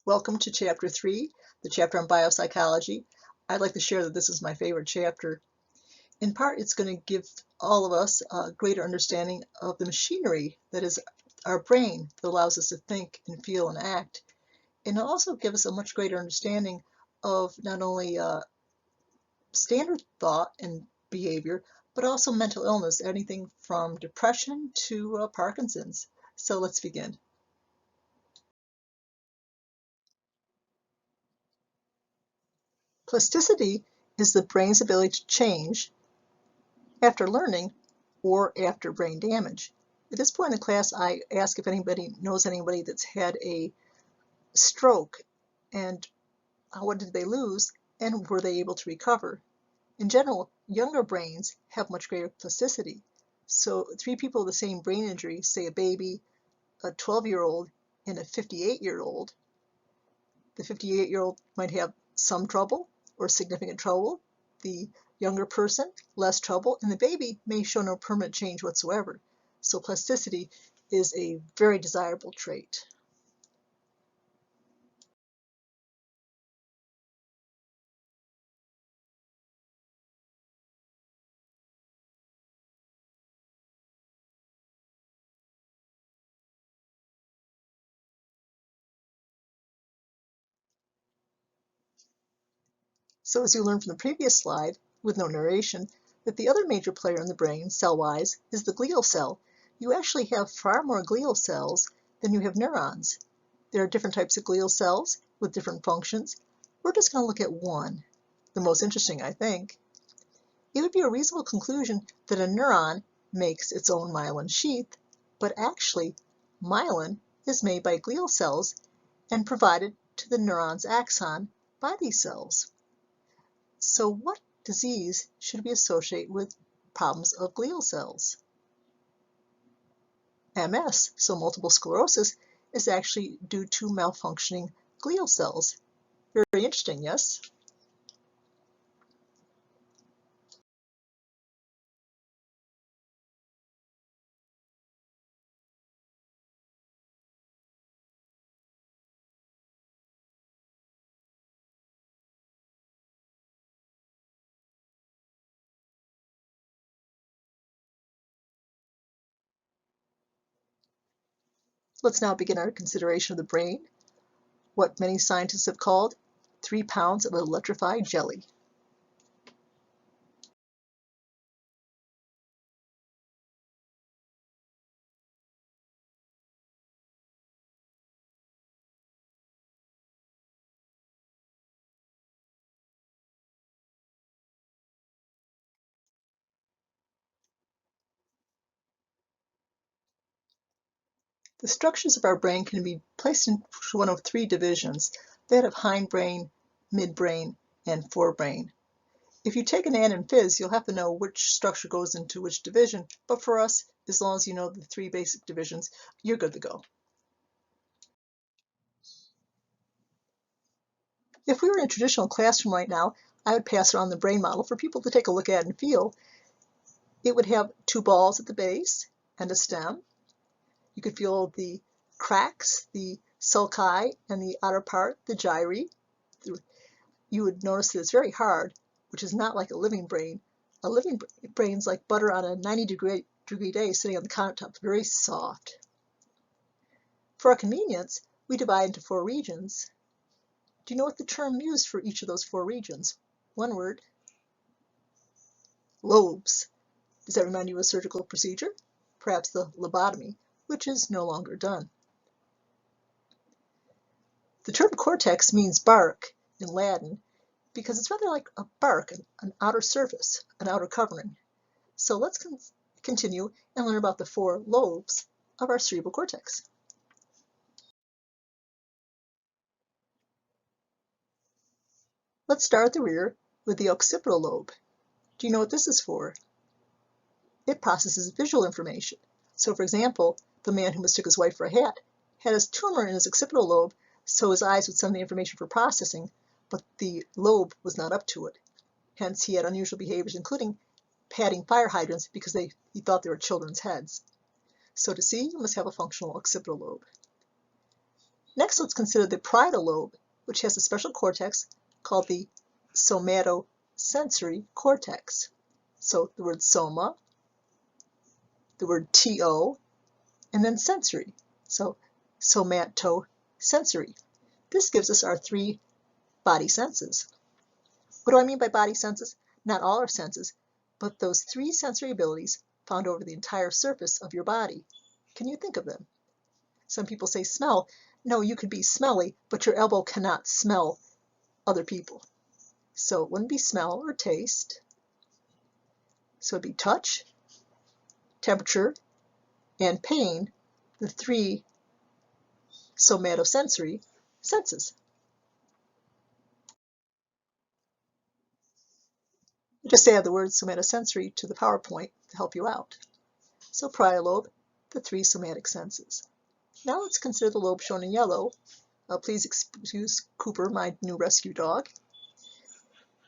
Welcome to Chapter 3, the chapter on biopsychology. I'd like to share that this is my favorite chapter. In part, it's going to give all of us a greater understanding of the machinery that is our brain that allows us to think and feel and act. And it'll also give us a much greater understanding of not only standard thought and behavior, but also mental illness, anything from depression to Parkinson's. So let's begin. Plasticity is the brain's ability to change after learning or after brain damage. At this point in the class, I ask if anybody knows anybody that's had a stroke and what did they lose and were they able to recover. In general, younger brains have much greater plasticity. So three people with the same brain injury, say a baby, a 12-year-old, and a 58-year-old, the 58-year-old might have some trouble or significant trouble. The younger person, less trouble, and the baby may show no permanent change whatsoever. So plasticity is a very desirable trait. So as you learned from the previous slide, with no narration, that the other major player in the brain, cell-wise, is the glial cell. You actually have far more glial cells than you have neurons. There are different types of glial cells with different functions. We're just going to look at one, the most interesting, I think. It would be a reasonable conclusion that a neuron makes its own myelin sheath, but actually, myelin is made by glial cells and provided to the neuron's axon by these cells. So what disease should we associate with problems of glial cells? MS, so multiple sclerosis, is actually due to malfunctioning glial cells. Very interesting, yes? Let's now begin our consideration of the brain, what many scientists have called 3 pounds of electrified jelly. The structures of our brain can be placed into one of 3 divisions, that of hindbrain, midbrain, and forebrain. If you take an N in Phys, you'll have to know which structure goes into which division, but for us, as long as you know the 3 basic divisions, you're good to go. If we were in a traditional classroom right now, I would pass around the brain model for people to take a look at and feel. It would have 2 balls at the base and a stem. You could feel the cracks, the sulci, and the outer part, the gyri. You would notice that it's very hard, which is not like a living brain. A living brain's like butter on a 90-degree day sitting on the countertop, very soft. For our convenience, we divide into 4 regions. Do you know what the term used for each of those 4 regions? One word. Lobes. Does that remind you of a surgical procedure? Perhaps the lobotomy, which is no longer done. The term cortex means bark in Latin because it's rather like a bark, an outer surface, an outer covering. So let's continue and learn about the 4 lobes of our cerebral cortex. Let's start at the rear with the occipital lobe. Do you know what this is for? It processes visual information. So for example, the man who mistook his wife for a hat had a tumor in his occipital lobe, so his eyes would send the information for processing, but the lobe was not up to it. Hence he had unusual behaviors, including patting fire hydrants because he thought they were children's heads. So to see, you must have a functional occipital lobe. Next, let's consider the parietal lobe, which has a special cortex called the somatosensory cortex. So the word soma, the word to, and then sensory. So somatosensory. This gives us our three body senses. What do I mean by body senses? Not all our senses, but those three sensory abilities found over the entire surface of your body. Can you think of them? Some people say smell. No, you could be smelly, but your elbow cannot smell other people. So it wouldn't be smell or taste. So it'd be touch, temperature, and pain, the three somatosensory senses. Just add the word somatosensory to the PowerPoint to help you out. So parietal lobe, the three somatic senses. Now let's consider the lobe shown in yellow. Please excuse Cooper, my new rescue dog.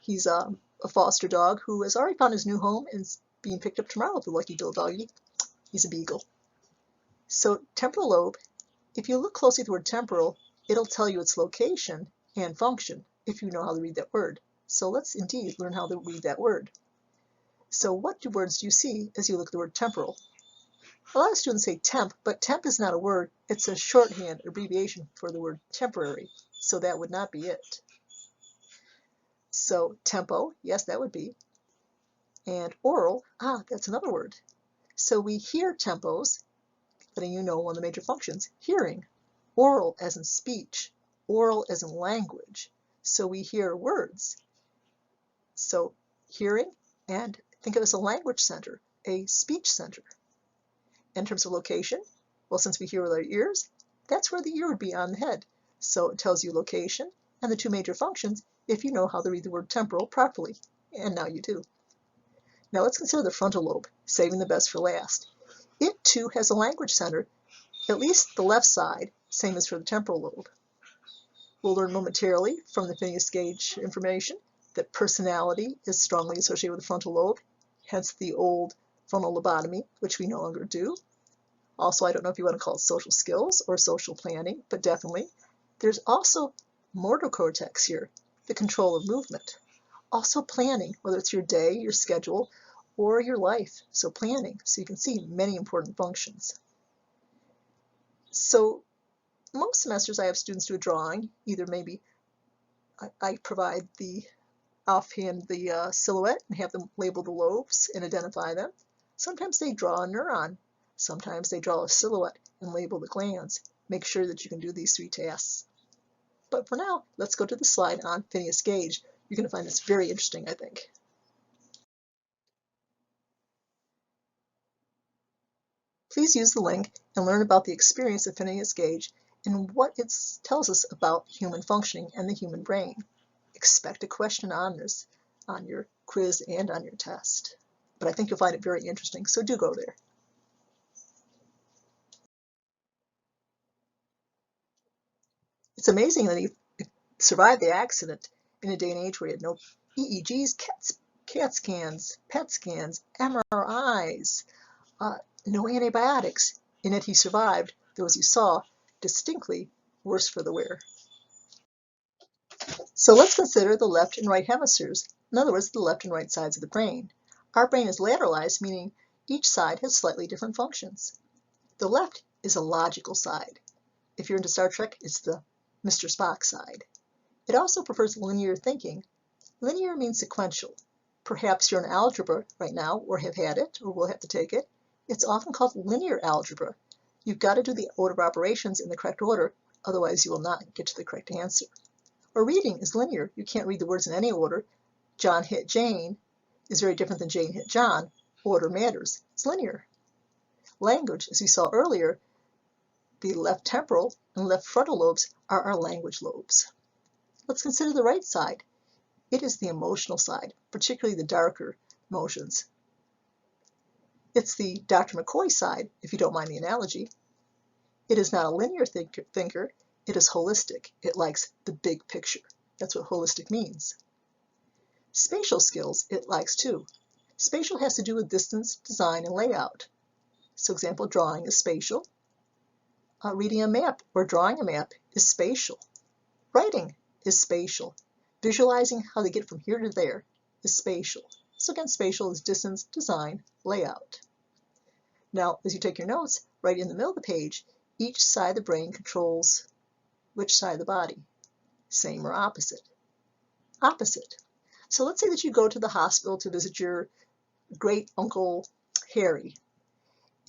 He's a foster dog who has already found his new home and is being picked up tomorrow, the lucky little doggy. He's a beagle. So temporal lobe, if you look closely at the word temporal, it'll tell you its location and function if you know how to read that word. So let's indeed learn how to read that word. So what words do you see as you look at the word temporal? A lot of students say temp, but temp is not a word. It's a shorthand abbreviation for the word temporary. So that would not be it. So tempo, yes, that would be. And oral, that's another word. So we hear tempos, letting you know one of the major functions, hearing. Oral as in speech, oral as in language. So we hear words. So hearing, and think of it as a language center, a speech center. In terms of location, well, since we hear with our ears, that's where the ear would be on the head. So it tells you location and the two major functions if you know how to read the word temporal properly. And now you do. Now let's consider the frontal lobe, saving the best for last. It too has a language center, at least the left side, same as for the temporal lobe. We'll learn momentarily from the Phineas Gage information that personality is strongly associated with the frontal lobe, hence the old frontal lobotomy, which we no longer do. Also, I don't know if you want to call it social skills or social planning, but definitely. There's also motor cortex here, the control of movement. Also planning, whether it's your day, your schedule, or your life. So planning, so you can see many important functions. So most semesters I have students do a drawing, either maybe I provide the offhand the silhouette and have them label the lobes and identify them. Sometimes they draw a neuron. Sometimes they draw a silhouette and label the glands. Make sure that you can do these three tasks. But for now, let's go to the slide on Phineas Gage. You're going to find this very interesting, I think. Please use the link and learn about the experience of Phineas Gage and what it tells us about human functioning and the human brain. Expect a question on this on your quiz and on your test. But I think you'll find it very interesting, so do go there. It's amazing that he survived the accident in a day and age where he had no EEGs, CAT scans, PET scans, MRIs, no antibiotics, and yet he survived, though as you saw, distinctly worse for the wear. So let's consider the left and right hemispheres, in other words, the left and right sides of the brain. Our brain is lateralized, meaning each side has slightly different functions. The left is a logical side. If you're into Star Trek, it's the Mr. Spock side. It also prefers linear thinking. Linear means sequential. Perhaps you're in algebra right now, or have had it, or will have to take it. It's often called linear algebra. You've got to do the order of operations in the correct order, otherwise you will not get to the correct answer. Or reading is linear. You can't read the words in any order. John hit Jane is very different than Jane hit John. Order matters. It's linear. Language, as we saw earlier, the left temporal and left frontal lobes are our language lobes. Let's consider the right side. It is the emotional side, particularly the darker emotions. It's the Dr. McCoy side, if you don't mind the analogy. It is not a linear thinker. It is holistic. It likes the big picture. That's what holistic means. Spatial skills it likes too. Spatial has to do with distance, design, and layout. So example, drawing is spatial. Reading a map or drawing a map is spatial. Writing is spatial. Visualizing how they get from here to there is spatial. So again, spatial is distance, design, layout. Now, as you take your notes, right in the middle of the page, each side of the brain controls which side of the body? Same or opposite? Opposite. So let's say that you go to the hospital to visit your great Uncle Harry.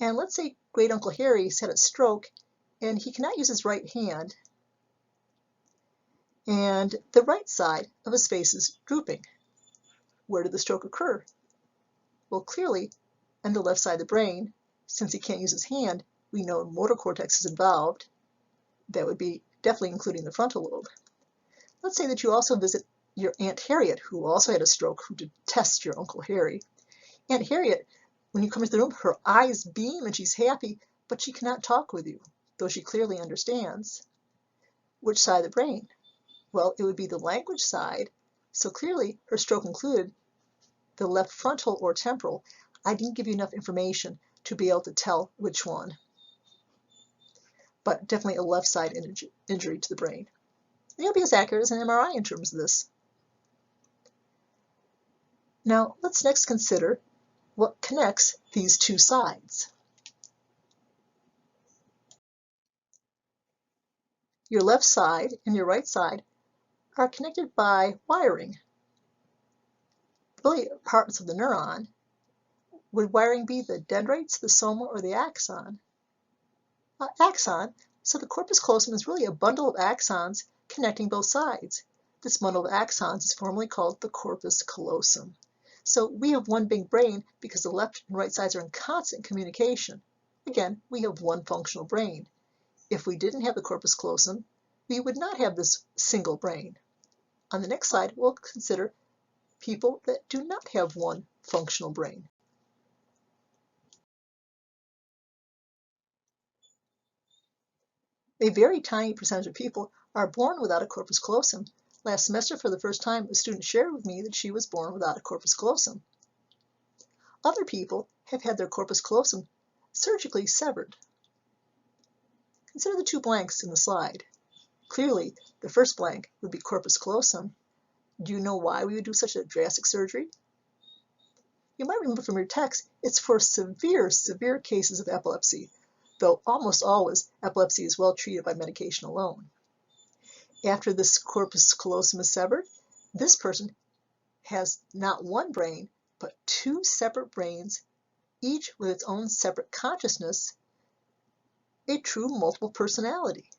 And let's say great Uncle Harry's had a stroke and he cannot use his right hand, and the right side of his face is drooping. Where did the stroke occur? Well, clearly on the left side of the brain. Since he can't use his hand, we know motor cortex is involved. That would be definitely including the frontal lobe. Let's say that you also visit your Aunt Harriet, who also had a stroke, who detests your Uncle Harry. Aunt Harriet, when you come into the room, her eyes beam and she's happy, but she cannot talk with you, though she clearly understands. Which side of the brain? Well, it would be the language side. So clearly her stroke included the left frontal or temporal. I didn't give you enough information to be able to tell which one, but definitely a left side injury to the brain. It'll be as accurate as an MRI in terms of this. Now let's next consider what connects these two sides. Your left side and your right side are connected by wiring, really parts of the neuron. Would wiring be the dendrites, the soma, or the axon? Axon. So the corpus callosum is really a bundle of axons connecting both sides. This bundle of axons is formally called the corpus callosum. So we have one big brain because the left and right sides are in constant communication. Again, we have one functional brain. If we didn't have the corpus callosum, we would not have this single brain. On the next slide, we'll consider people that do not have one functional brain. A very tiny percentage of people are born without a corpus callosum. Last semester, for the first time, a student shared with me that she was born without a corpus callosum. Other people have had their corpus callosum surgically severed. Consider the two blanks in the slide. Clearly, the first blank would be corpus callosum. Do you know why we would do such a drastic surgery? You might remember from your text, it's for severe, severe cases of epilepsy, though almost always epilepsy is well treated by medication alone. After this corpus callosum is severed, this person has not one brain, but two separate brains, each with its own separate consciousness, a true multiple personality.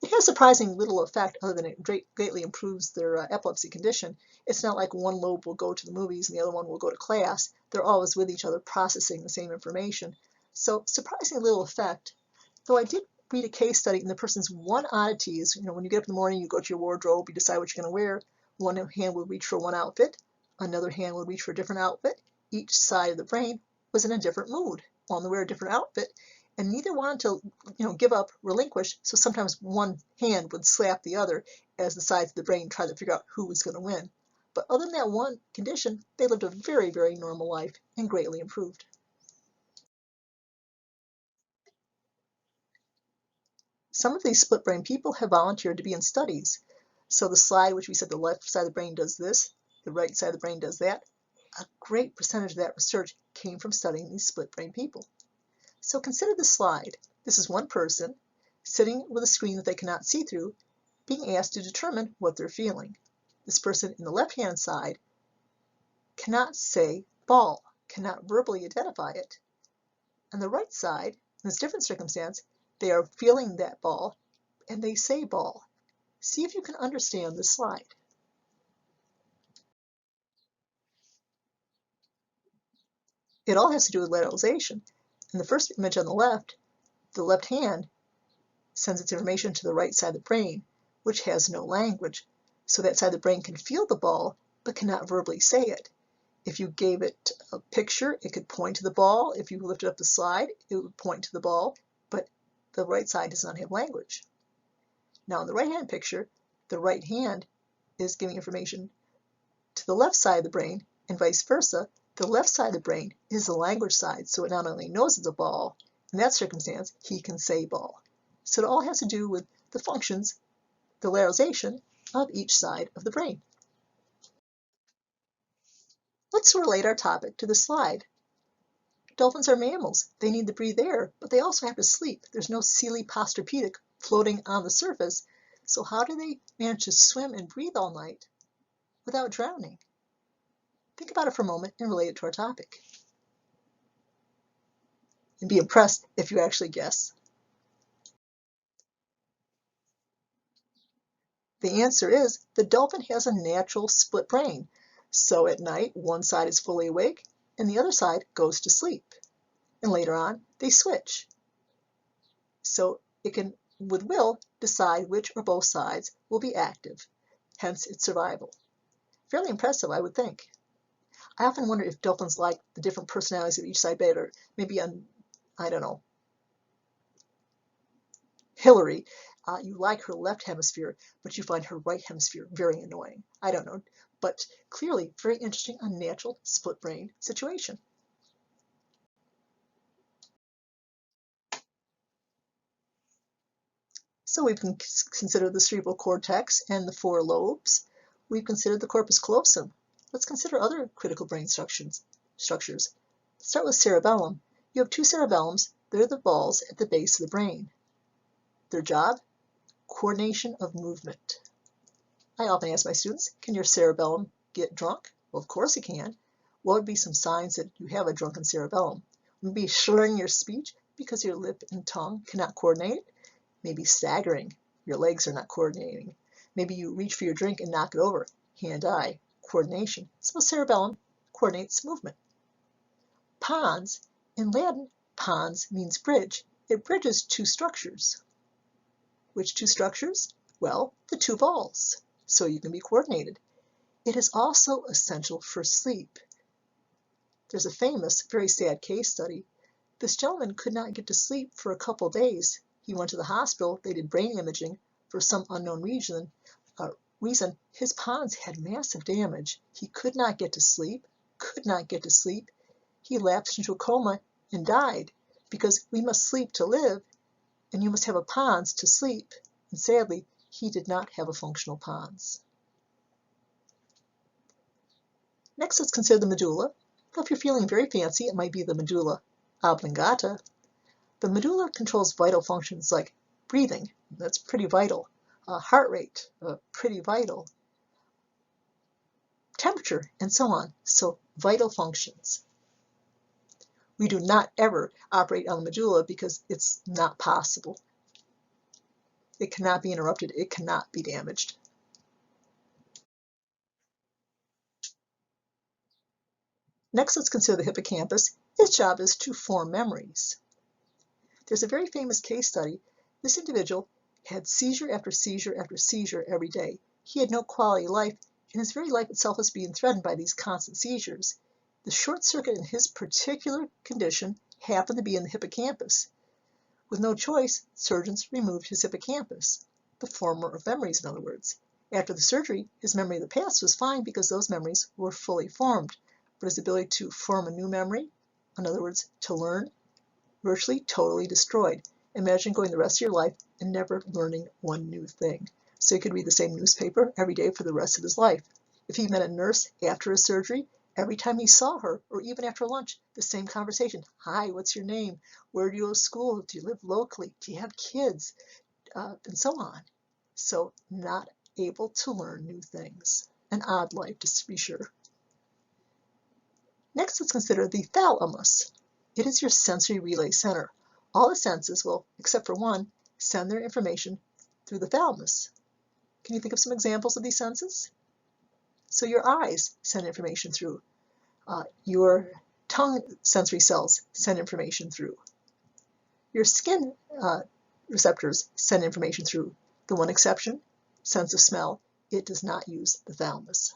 It has surprisingly little effect other than it greatly improves their epilepsy condition. It's not like one lobe will go to the movies and the other one will go to class. They're always with each other processing the same information. So surprisingly little effect, though I did read a case study and the person's one oddity is, when you get up in the morning, you go to your wardrobe, you decide what you're going to wear. One hand will reach for one outfit, another hand will reach for a different outfit. Each side of the brain was in a different mood, wanted to wear a different outfit, and neither wanted to, give up, relinquish, so sometimes one hand would slap the other as the sides of the brain tried to figure out who was going to win. But other than that one condition, they lived a very, very normal life and greatly improved. Some of these split brain people have volunteered to be in studies. So the slide, which we said the left side of the brain does this, the right side of the brain does that, a great percentage of that research came from studying these split brain people. So consider this slide. This is one person sitting with a screen that they cannot see through, being asked to determine what they're feeling. This person in the left-hand side cannot say ball, cannot verbally identify it. On the right side, in this different circumstance, they are feeling that ball and they say ball. See if you can understand this slide. It all has to do with lateralization. In the first image on the left hand sends its information to the right side of the brain, which has no language. So that side of the brain can feel the ball, but cannot verbally say it. If you gave it a picture, it could point to the ball. If you lifted up the slide, it would point to the ball, but the right side does not have language. Now in the right-hand picture, the right hand is giving information to the left side of the brain, and vice versa. The left side of the brain is the language side, so it not only knows it's a ball, In that circumstance, he can say ball. So it all has to do with the functions, the lateralization of each side of the brain. Let's relate our topic to the slide. Dolphins are mammals. They need to breathe air, but they also have to sleep. There's no Coeli posturpedic floating on the surface. So how do they manage to swim and breathe all night without drowning? Think about it for a moment and relate it to our topic. And be impressed if you actually guess. The answer is the dolphin has a natural split brain. So at night, one side is fully awake and the other side goes to sleep. And later on, they switch. So it can, with will, decide which or both sides will be active, hence its survival. Fairly impressive, I would think. I often wonder if dolphins like the different personalities of each side better. Maybe on, I don't know, Hillary, you like her left hemisphere, but you find her right hemisphere very annoying. I don't know, but clearly very interesting, unnatural split brain situation. So we've considered the cerebral cortex and the 4 lobes. We've considered the corpus callosum. Let's consider other critical brain structures. Let's start with cerebellum. You have 2 cerebellums. They're the balls at the base of the brain. Their job? Coordination of movement. I often ask my students, can your cerebellum get drunk? Well, of course it can. What would be some signs that you have a drunken cerebellum? Maybe slurring your speech because your lip and tongue cannot coordinate. Maybe staggering, your legs are not coordinating. Maybe you reach for your drink and knock it over, hand-eye, coordination. So cerebellum coordinates movement. Pons, in Latin, pons means bridge. It bridges 2 structures. Which 2 structures? Well, the 2 balls, so you can be coordinated. It is also essential for sleep. There's a famous, very sad case study. This gentleman could not get to sleep for a couple days. He went to the hospital, they did brain imaging. For some unknown reason, his pons had massive damage. He could not get to sleep, He lapsed into a coma and died because we must sleep to live, and you must have a pons to sleep. And sadly, he did not have a functional pons. Next, let's consider the medulla. Now, if you're feeling very fancy, it might be the medulla oblongata. The medulla controls vital functions like breathing, that's pretty vital, heart rate, pretty vital, temperature, and so on. So vital functions. We do not ever operate on the medulla because it's not possible. It cannot be interrupted. It cannot be damaged. Next, let's consider the hippocampus. Its job is to form memories. There's a very famous case study. This individual had seizure after seizure after seizure every day. He had no quality of life, and his very life itself was being threatened by these constant seizures. The short circuit in his particular condition happened to be in the hippocampus. With no choice, surgeons removed his hippocampus, the former of memories, in other words. After the surgery, his memory of the past was fine because those memories were fully formed, but his ability to form a new memory, in other words, to learn, virtually totally destroyed. Imagine going the rest of your life and never learning one new thing. So he could read the same newspaper every day for the rest of his life. If he met a nurse after his surgery, every time he saw her, or even after lunch, the same conversation. Hi, what's your name? Where do you go to school? Do you live locally? Do you have kids? And so on. So not able to learn new things. An odd life, to be sure. Next, let's consider the thalamus. It is your sensory relay center. All the senses, well, except for one, send their information through the thalamus. Can you think of some examples of these senses? So your eyes send information through. Your tongue sensory cells send information through. Your skin receptors send information through. The one exception, sense of smell, it does not use the thalamus.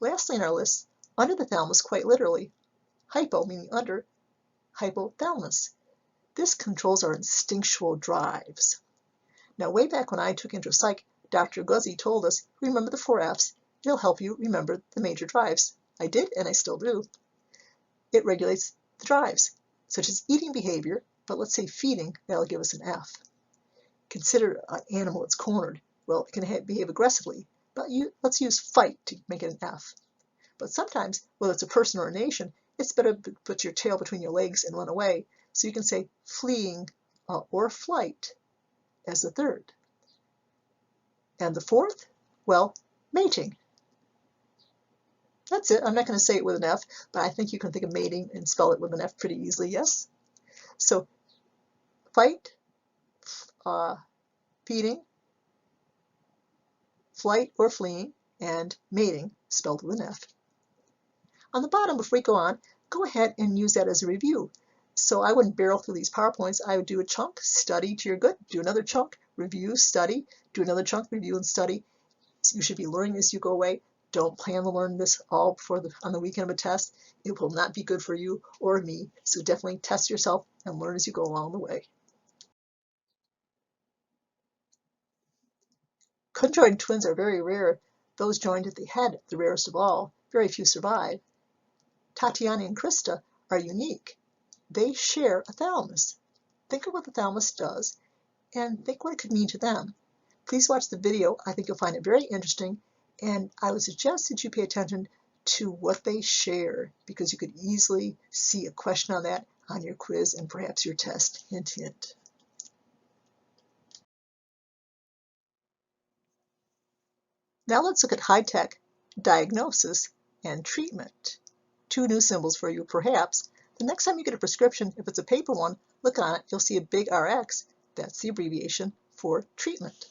Lastly in our list, under the thalamus, quite literally, hypo meaning under, hypothalamus. This controls our instinctual drives. Now, way back when I took intro psych, Dr. Guzzi told us, remember the 4 F's. It'll help you remember the major drives. I did, and I still do. It regulates the drives. such as eating behavior, but let's say feeding, that'll give us an F. Consider an animal that's cornered. Well, it can behave aggressively, but let's use fight to make it an F. But sometimes, whether it's a person or a nation, it's better to put your tail between your legs and run away. So you can say fleeing or flight as the third. And the fourth, well, mating. That's it. I'm not going to say it with an F, but I think you can think of mating and spell it with an F pretty easily, yes? So fight, feeding, flight or fleeing, and mating, spelled with an F. On the bottom, before we go on, go ahead and use that as a review. So I wouldn't barrel through these PowerPoints. I would do a chunk, study to your good, do another chunk, review, study, do another chunk, review, and study. So you should be learning as you go away. Don't plan to learn this all on the weekend of a test. It will not be good for you or me. So definitely test yourself and learn as you go along the way. Conjoined twins are very rare. Those joined at the head, the rarest of all. Very few survive. Tatiana and Krista are unique. They share a thalamus. Think of what the thalamus does and think what it could mean to them. Please watch the video. I think you'll find it very interesting, and I would suggest that you pay attention to what they share because you could easily see a question on that on your quiz and perhaps your test. Hint, hint. Now let's look at high-tech diagnosis and treatment. Two new symbols for you, perhaps. The next time you get a prescription, if it's a paper one, look on it, you'll see a big RX. That's the abbreviation for treatment.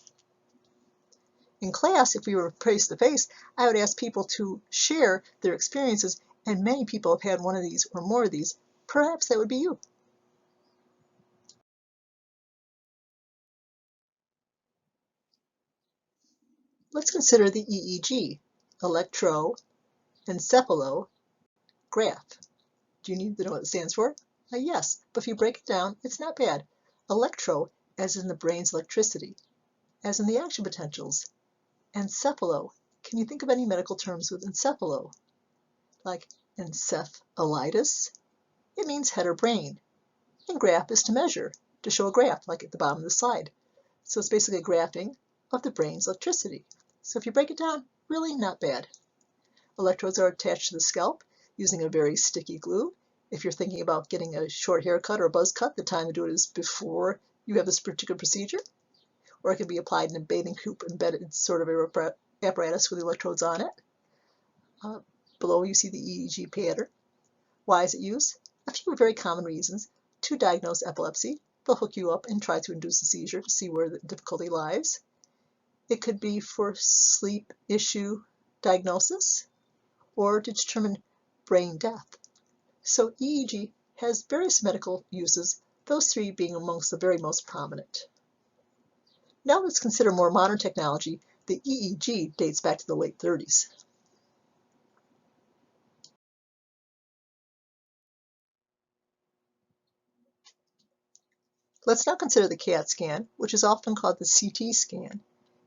In class, if we were face-to-face, I would ask people to share their experiences, and many people have had one of these or more of these. Perhaps that would be you. Let's consider the EEG, electroencephalograph. Do you need to know what it stands for? Yes, but if you break it down, it's not bad. Electro, as in the brain's electricity, as in the action potentials. Encephalo, can you think of any medical terms with encephalo? Like encephalitis? It means head or brain. And graph is to measure, to show a graph, like at the bottom of the slide. So it's basically a graphing of the brain's electricity. So if you break it down, really not bad. Electrodes are attached to the scalp using a very sticky glue. If you're thinking about getting a short haircut or a buzz cut, the time to do it is before you have this particular procedure. Or it can be applied in a bathing coupe embedded sort of apparatus with electrodes on it. Below you see the EEG pattern. Why is it used? A few very common reasons. To diagnose epilepsy, they'll hook you up and try to induce a seizure to see where the difficulty lies. It could be for sleep issue diagnosis or to determine brain death. So EEG has various medical uses, those three being amongst the very most prominent. Now let's consider more modern technology. The EEG dates back to the late 30s. Let's now consider the CAT scan, which is often called the CT scan.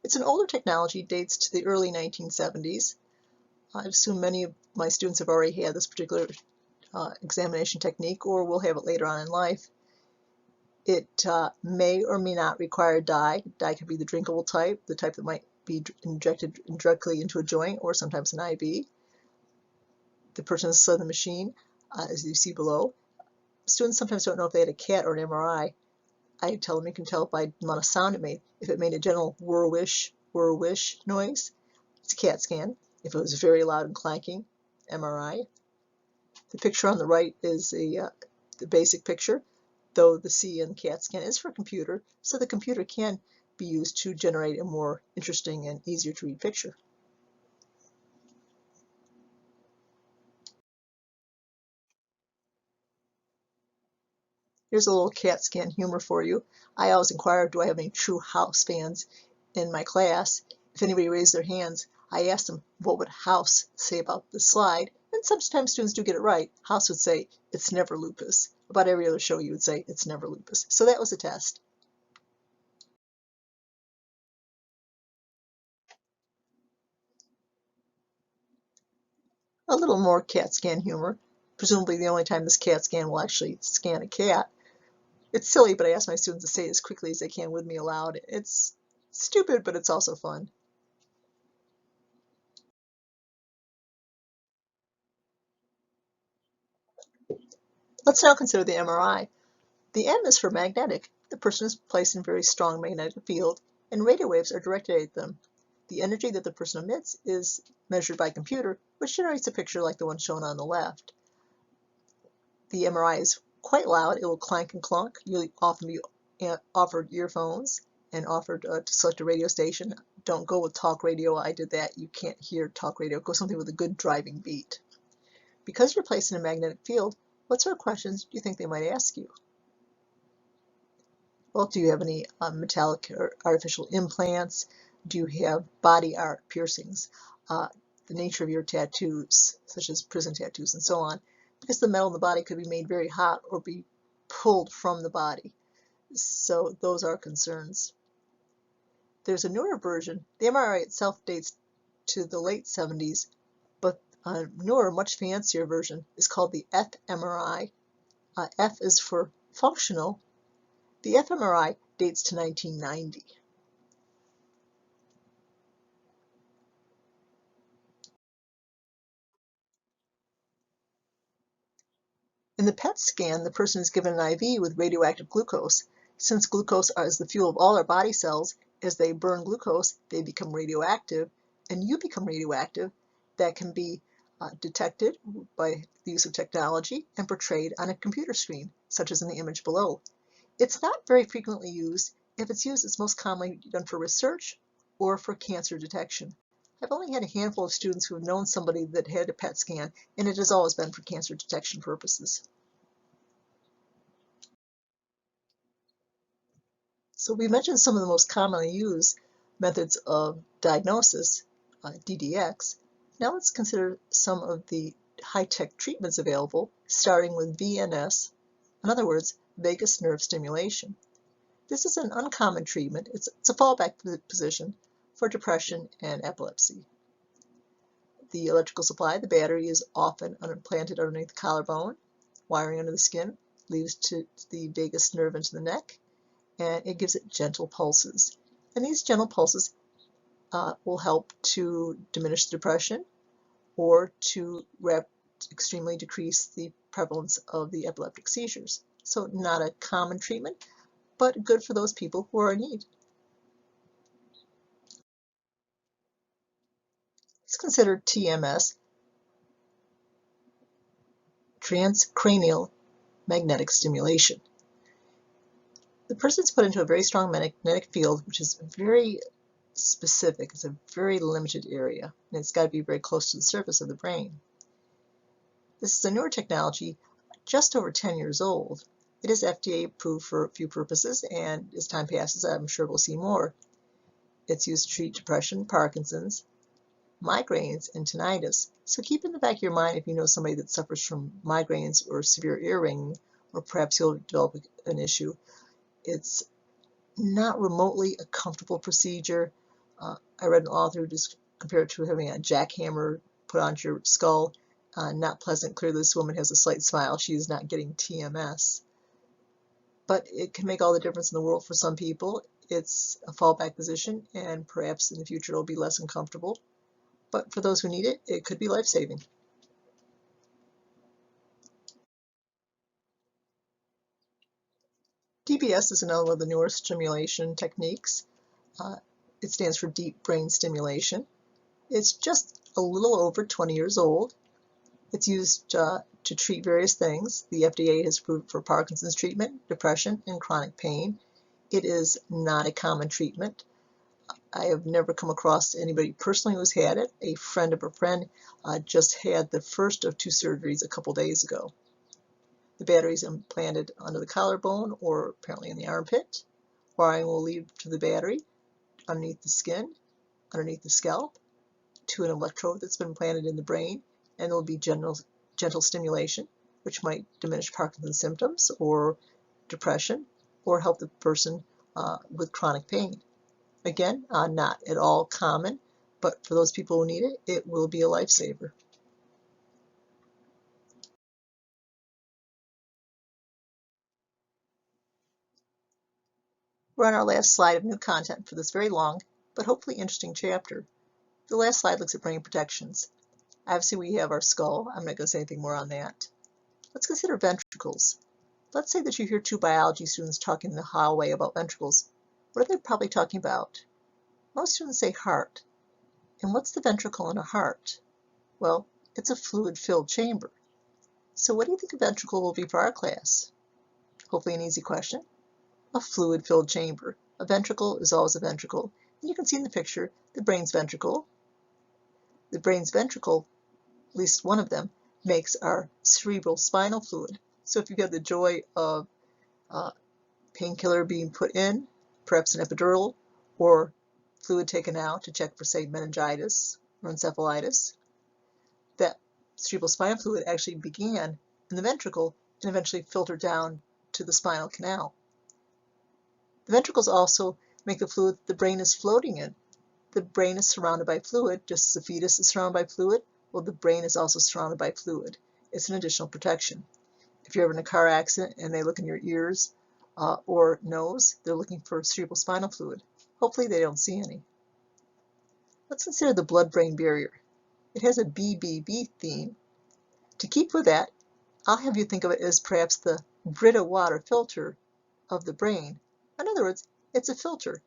It's an older technology, dates to the early 1970s. I assume many of my students have already had this particular examination technique or will have it later on in life. It may or may not require dye. Dye could be the drinkable type, the type that might be injected directly into a joint or sometimes an IV. The person is in the machine, as you see below. Students sometimes don't know if they had a CAT or an MRI. I tell them you can tell by the amount of sound it made. If it made a general whir-wish noise, it's a CAT scan. If it was very loud and clanking, MRI. The picture on the right is the basic picture, though the C in CAT scan is for computer, so the computer can be used to generate a more interesting and easier to read picture. Here's a little CAT scan humor for you. I always inquire, do I have any true house fans in my class? If anybody raised their hands, I asked them, what would house say about the slide? And sometimes students do get it right. House would say, it's never lupus. About every other show you would say, it's never lupus. So that was a test. A little more CAT scan humor. presumably the only time this CAT scan will actually scan a cat. It's silly, but I ask my students to say it as quickly as they can with me aloud. It's stupid, but it's also fun. Let's now consider the MRI. The M is for magnetic. The person is placed in a very strong magnetic field, and radio waves are directed at them. The energy that the person emits is measured by computer, which generates a picture like the one shown on the left. The MRI is quite loud. It will clank and clunk. You'll often be offered earphones and offered to select a radio station. Don't go with talk radio. I did that. You can't hear talk radio. Go something with a good driving beat. Because you're placed in a magnetic field, what sort of questions do you think they might ask you? Well, do you have any metallic or artificial implants? Do you have body art piercings? The nature of your tattoos, such as prison tattoos and so on, because the metal in the body could be made very hot or be pulled from the body. So those are concerns. There's a newer version. The MRI itself dates to the late 70s, but a newer, much fancier version is called the fMRI. F is for functional. The fMRI dates to 1990. In the PET scan, the person is given an IV with radioactive glucose. Since glucose is the fuel of all our body cells, as they burn glucose, they become radioactive, and you become radioactive. That can be detected by the use of technology and portrayed on a computer screen, such as in the image below. It's not very frequently used. If it's used, it's most commonly done for research or for cancer detection. I've only had a handful of students who have known somebody that had a PET scan, and it has always been for cancer detection purposes. So we mentioned some of the most commonly used methods of diagnosis, DDX. Now let's consider some of the high-tech treatments available, starting with VNS, in other words, vagus nerve stimulation. This is an uncommon treatment. It's a fallback position for depression and epilepsy. The electrical supply, the battery, is often implanted underneath the collarbone. Wiring under the skin leads to the vagus nerve into the neck, and it gives it gentle pulses. And these gentle pulses will help to diminish the depression or to extremely decrease the prevalence of the epileptic seizures. So not a common treatment, but good for those people who are in need. Let's consider TMS, transcranial magnetic stimulation. The person's put into a very strong magnetic field, which is very specific. It's a very limited area, and it's got to be very close to the surface of the brain. This is a newer technology, just over 10 years old. It is FDA approved for a few purposes, and as time passes, I'm sure we'll see more. It's used to treat depression, Parkinson's, migraines, and tinnitus. So keep in the back of your mind if you know somebody that suffers from migraines or severe ear ringing, or perhaps you'll develop an issue. It's not remotely a comfortable procedure. I read an author who just compared it to having a jackhammer put onto your skull. Not pleasant. Clearly this woman has a slight smile. She is not getting TMS. But it can make all the difference in the world for some people. It's a fallback position, and perhaps in the future it'll be less uncomfortable. But for those who need it, it could be life-saving. DBS is another one of the newer stimulation techniques. It stands for deep brain stimulation. It's just a little over 20 years old. It's used to treat various things. The FDA has approved for Parkinson's treatment, depression, and chronic pain. It is not a common treatment. I have never come across anybody personally who's had it. A friend of a friend just had the first of 2 surgeries a couple days ago. The battery is implanted under the collarbone or apparently in the armpit. Wiring will lead to the battery underneath the skin, underneath the scalp, to an electrode that's been implanted in the brain, and there will be gentle stimulation, which might diminish Parkinson's symptoms or depression, or help the person with chronic pain. Again, not at all common, but for those people who need it, it will be a lifesaver. We're on our last slide of new content for this very long, but hopefully interesting chapter. The last slide looks at brain protections. Obviously we have our skull. I'm not going to say anything more on that. Let's consider ventricles. Let's say that you hear two biology students talking in the hallway about ventricles. What are they probably talking about? Most students say heart. And what's the ventricle in a heart? Well, it's a fluid-filled chamber. So what do you think a ventricle will be for our class? Hopefully an easy question. A fluid-filled chamber. A ventricle is always a ventricle. And you can see in the picture the brain's ventricle. The brain's ventricle, at least one of them, makes our cerebral spinal fluid. So if you've had the joy of painkiller being put in, perhaps an epidural, or fluid taken out to check for, say, meningitis or encephalitis, that cerebral spinal fluid actually began in the ventricle and eventually filtered down to the spinal canal. The ventricles also make the fluid the brain is floating in. The brain is surrounded by fluid, just as a fetus is surrounded by fluid. Well, the brain is also surrounded by fluid. It's an additional protection. If you're ever in a car accident and they look in your ears or nose, they're looking for cerebral spinal fluid. Hopefully they don't see any. Let's consider the blood-brain barrier. It has a BBB theme. To keep with that, I'll have you think of it as perhaps the Brita water filter of the brain. In other words, it's a filter.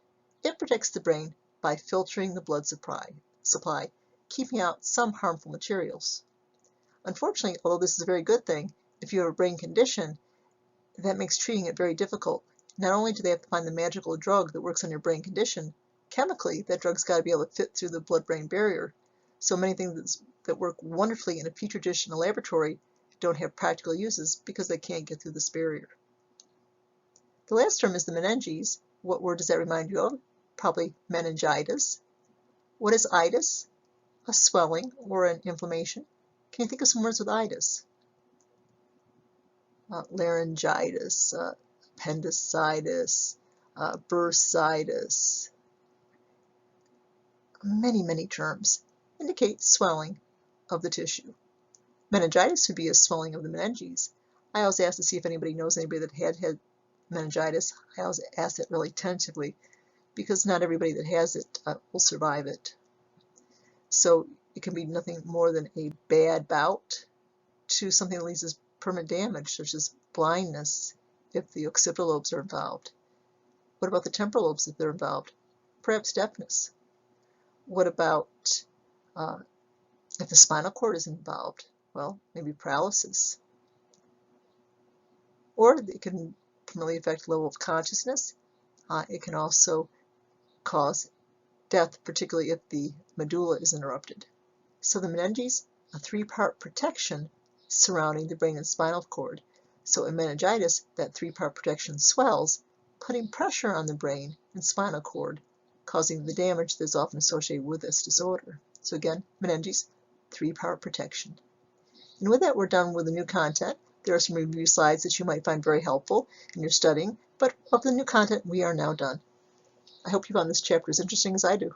It protects the brain by filtering the blood supply, keeping out some harmful materials. Unfortunately, although this is a very good thing, if you have a brain condition, that makes treating it very difficult. Not only do they have to find the magical drug that works on your brain condition, chemically, that drug's got to be able to fit through the blood-brain barrier. So many things that work wonderfully in a petri dish in a laboratory don't have practical uses because they can't get through this barrier. The last term is the meninges. What word does that remind you of? Probably meningitis. What is itis? A swelling or an inflammation. Can you think of some words with itis? Laryngitis, appendicitis, bursitis. Many terms indicate swelling of the tissue. Meningitis would be a swelling of the meninges. I always ask to see if anybody knows anybody that had meningitis. I always ask that really tentatively because not everybody that has it will survive it. So it can be nothing more than a bad bout to something that leads to permanent damage, such as blindness if the occipital lobes are involved. What about the temporal lobes if they're involved? Perhaps deafness. What about if the spinal cord is involved? Well, maybe paralysis. Or it can really affect the level of consciousness. It can also cause death, particularly if the medulla is interrupted. So the meninges, a three-part protection surrounding the brain and spinal cord. So in meningitis, that three-part protection swells, putting pressure on the brain and spinal cord, causing the damage that's often associated with this disorder. So again, meninges, three-part protection. And with that, we're done with the new content. There are some review slides that you might find very helpful in your studying, but of the new content, we are now done. I hope you found this chapter as interesting as I do.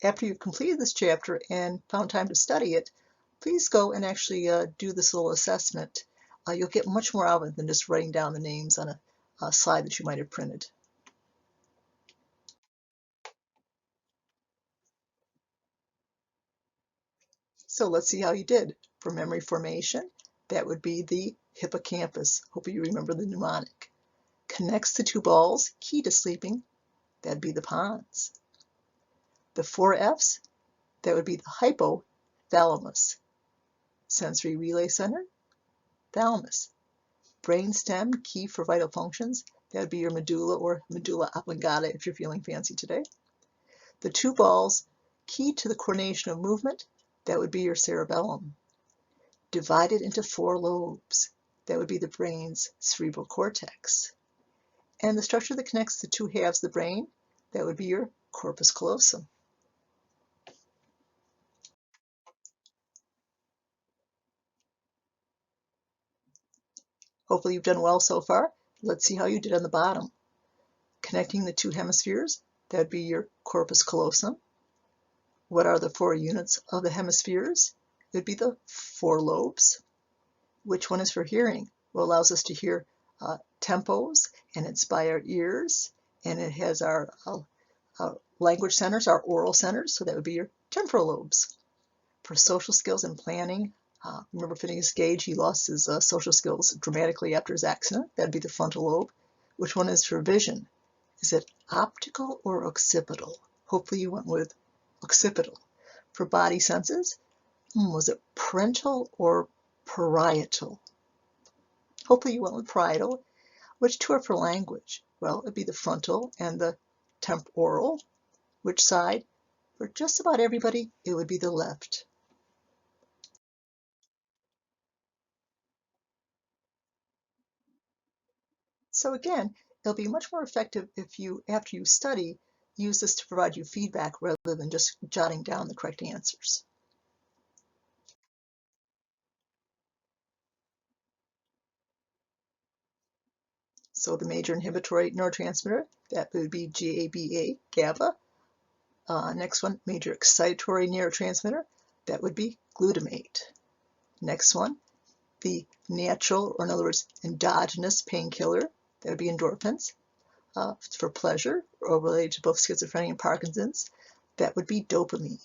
After you've completed this chapter and found time to study it, please go and actually do this little assessment. You'll get much more out of it than just writing down the names on a slide that you might have printed. So let's see how you did. For memory formation, that would be the hippocampus. Hope you remember the mnemonic. Connects the two balls, key to sleeping, that'd be the pons. The 4 F's, that would be the hypothalamus. Sensory relay center, thalamus. brainstem, key for vital functions. That would be your medulla or medulla oblongata if you're feeling fancy today. The two balls, key to the coordination of movement. That would be your cerebellum. Divided into four lobes. That would be the brain's cerebral cortex. And the structure that connects the two halves of the brain, that would be your corpus callosum. Hopefully you've done well so far. Let's see how you did on the bottom. Connecting the two hemispheres, that would be your corpus callosum. What are the four units of the hemispheres? It would be the four lobes. Which one is for hearing? Well, it allows us to hear tempos, and it's by our ears, and it has our language centers, our oral centers, so that would be your temporal lobes. For social skills and planning, remember Phineas Gage, he lost his social skills dramatically after his accident. That'd be the frontal lobe. Which one is for vision? Is it optical or occipital? Hopefully you went with occipital. For body senses, was it parental or parietal? Hopefully you went with parietal. Which two are for language? Well, it'd be the frontal and the temporal. Which side? For just about everybody, it would be the left. So again, it'll be much more effective if you, after you study, use this to provide you feedback rather than just jotting down the correct answers. So the major inhibitory neurotransmitter, that would be GABA, GABA. Next one, major excitatory neurotransmitter, that would be glutamate. Next one, the natural, or in other words, endogenous painkiller, that would be endorphins. For pleasure, or related to both schizophrenia and Parkinson's, that would be dopamine.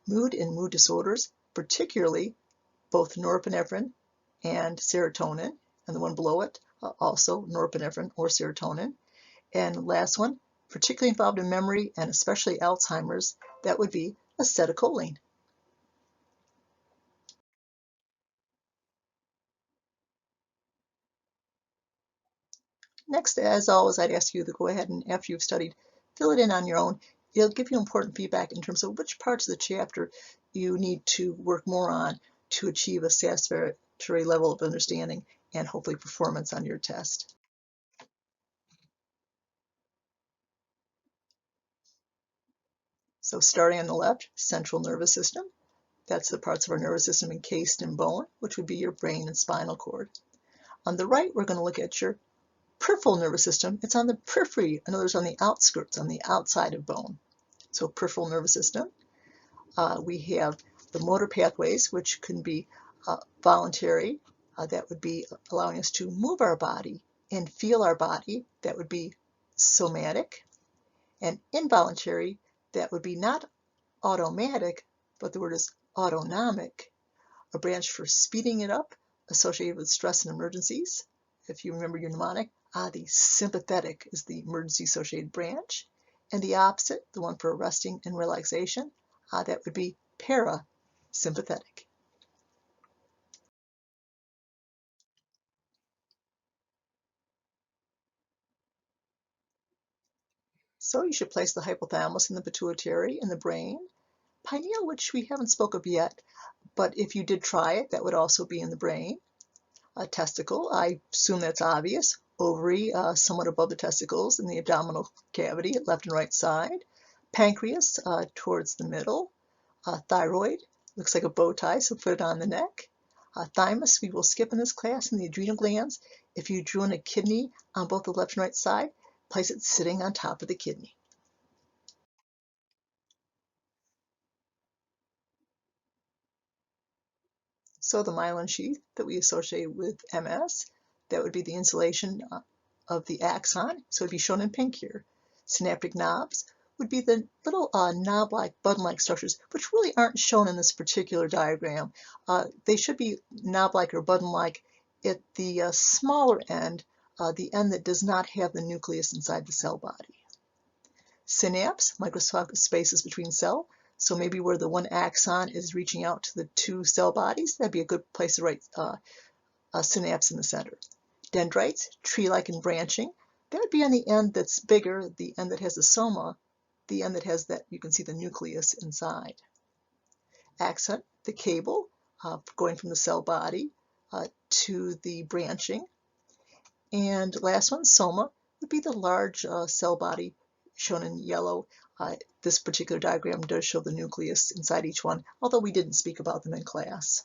Mood and mood disorders, particularly both norepinephrine and serotonin, and the one below it, also norepinephrine or serotonin. And last one, particularly involved in memory and especially Alzheimer's, that would be acetylcholine. Next, as always, I'd ask you to go ahead and, after you've studied, fill it in on your own. It'll give you important feedback in terms of which parts of the chapter you need to work more on to achieve a satisfactory level of understanding and hopefully performance on your test. So starting on the left, central nervous system. That's the parts of our nervous system encased in bone, which would be your brain and spinal cord. On the right, we're going to look at your peripheral nervous system. It's on the periphery, in other words, on the outskirts, on the outside of bone. So peripheral nervous system. We have the motor pathways, which can be voluntary. That would be allowing us to move our body and feel our body. That would be somatic. And involuntary, that would be not automatic, but the word is autonomic, a branch for speeding it up associated with stress and emergencies. If you remember your mnemonic, the sympathetic is the emergency associated branch. And the opposite, the one for resting and relaxation, that would be parasympathetic. So you should place the hypothalamus and the pituitary in the brain. Pineal, which we haven't spoke of yet, but if you did try it, that would also be in the brain. A testicle, I assume that's obvious. Ovary, somewhat above the testicles in the abdominal cavity at left and right side. Pancreas, towards the middle. Thyroid, looks like a bow tie, so put it on the neck. Thymus, we will skip in this class, and the adrenal glands. If you drew in a kidney on both the left and right side, place it sitting on top of the kidney. So the myelin sheath that we associate with MS, that would be the insulation of the axon, so it would be shown in pink here. Synaptic knobs would be the little knob-like, button-like structures, which really aren't shown in this particular diagram. They should be knob-like or button-like at the smaller end, the end that does not have the nucleus inside the cell body. Synapse, microscopic spaces between cell. So maybe where the one axon is reaching out to the two cell bodies, that'd be a good place to write a synapse in the center. Dendrites, tree-like in branching. That would be on the end that's bigger, the end that has the soma, the end that has that, you can see the nucleus inside. Axon, the cable, going from the cell body to the branching. And last one, soma, would be the large cell body shown in yellow. This particular diagram does show the nucleus inside each one, although we didn't speak about them in class.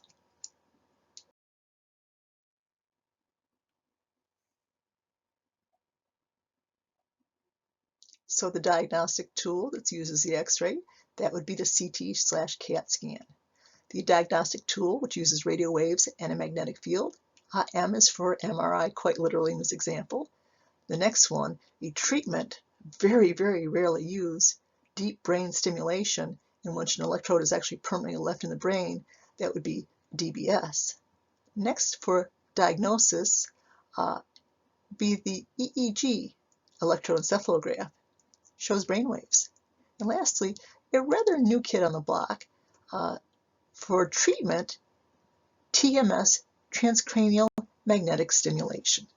So the diagnostic tool that's used is the X-ray. That would be the CT/CAT scan. The diagnostic tool, which uses radio waves and a magnetic field. M is for MRI, quite literally in this example. The next one, a treatment, very, very rarely used, deep brain stimulation, in which an electrode is actually permanently left in the brain. That would be DBS. Next, for diagnosis, be the EEG, electroencephalograph, shows brain waves. And lastly, a rather new kid on the block, for treatment, TMS, transcranial magnetic stimulation.